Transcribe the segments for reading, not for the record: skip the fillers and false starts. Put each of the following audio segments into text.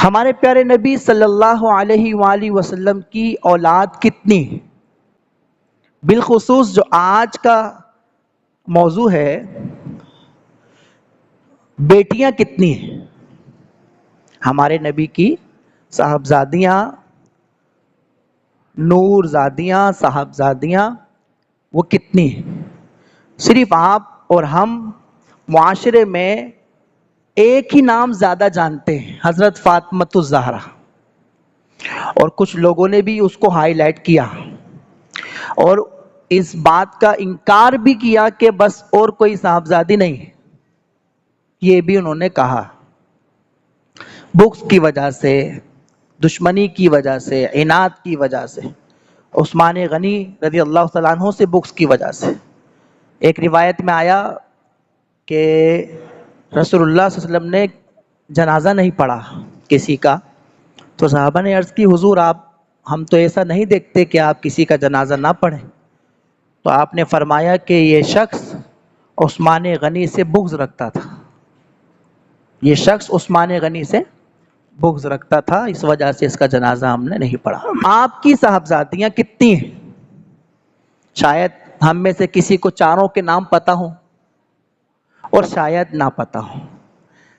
ہمارے پیارے نبی صلی اللہ علیہ وآلہ وسلم کی اولاد کتنی؟ بالخصوص جو آج کا موضوع ہے، بیٹیاں کتنی ہیں ہمارے نبی کی؟ صاحبزادیاں، نور زادیاں، صاحبزادیاں، وہ کتنی ہیں؟ صرف آپ اور ہم معاشرے میں ایک ہی نام زیادہ جانتے ہیں، حضرت فاطمۃ الزہرا، اور کچھ لوگوں نے بھی اس کو ہائی لائٹ کیا اور اس بات کا انکار بھی کیا کہ بس اور کوئی صاحبزادی نہیں ہے۔ یہ بھی انہوں نے کہا، بغض کی وجہ سے، دشمنی کی وجہ سے، عناد کی وجہ سے، عثمان غنی رضی اللہ تعالیٰ عنہ سے بغض کی وجہ سے۔ ایک روایت میں آیا کہ رسول اللہ صلی اللہ علیہ وسلم نے جنازہ نہیں پڑھا کسی کا، تو صحابہ نے عرض کی، حضور ہم تو ایسا نہیں دیکھتے کہ آپ کسی کا جنازہ نہ پڑھیں۔ تو آپ نے فرمایا کہ یہ شخص عثمان غنی سے بغض رکھتا تھا، یہ شخص عثمان غنی سے بغض رکھتا تھا، اس وجہ سے اس کا جنازہ ہم نے نہیں پڑھا۔ آپ کی صاحبزادیاں کتنی ہیں؟ شاید ہم میں سے کسی کو چاروں کے نام پتہ ہوں اور شاید نہ پتہ ہوں۔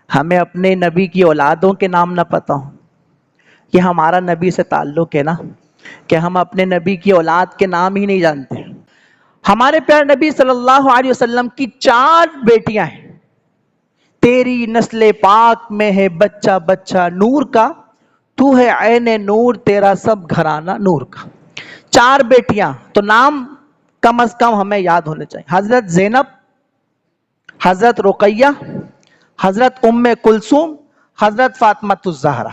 ہمیں اپنے نبی کی اولادوں کے نام نہ پتہ ہوں۔ یہ ہمارا نبی سے تعلق ہے نا، کہ ہم اپنے نبی کی اولاد کے نام ہی نہیں جانتے۔ ہمارے پیارے نبی صلی اللہ علیہ وسلم کی 4 بیٹیاں ہیں۔ تیری نسل پاک میں ہے بچہ بچہ نور کا، تو ہے عین نور تیرا سب گھرانہ نور کا۔ 4 بیٹیاں، تو نام کم از کم ہمیں یاد ہونے چاہیے۔ حضرت زینب، حضرت رقیہ، حضرت ام کلثوم، حضرت فاطمۃ الزہرا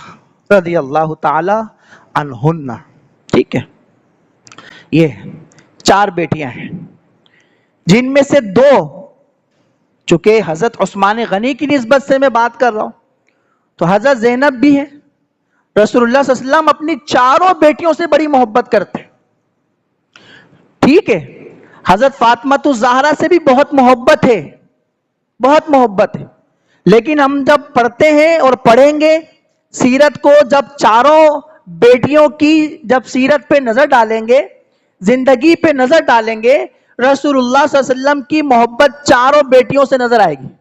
رضی اللہ تعالی عنہن۔ ٹھیک ہے، یہ 4 بیٹیاں ہیں، جن میں سے 2، چونکہ حضرت عثمان غنی کی نسبت سے میں بات کر رہا ہوں، تو حضرت زینب بھی ہے۔ رسول اللہ صلی اللہ علیہ وسلم اپنی 4 بیٹیوں سے بڑی محبت کرتے ہیں۔ ٹھیک ہے، حضرت فاطمۃ الزہرا سے بھی بہت محبت ہے، بہت محبت ہے، لیکن ہم جب پڑھتے ہیں اور پڑھیں گے سیرت کو، جب 4 بیٹیوں کی جب سیرت پہ نظر ڈالیں گے، زندگی پہ نظر ڈالیں گے، رسول اللہ صلی اللہ علیہ وسلم کی محبت 4 بیٹیوں سے نظر آئے گی۔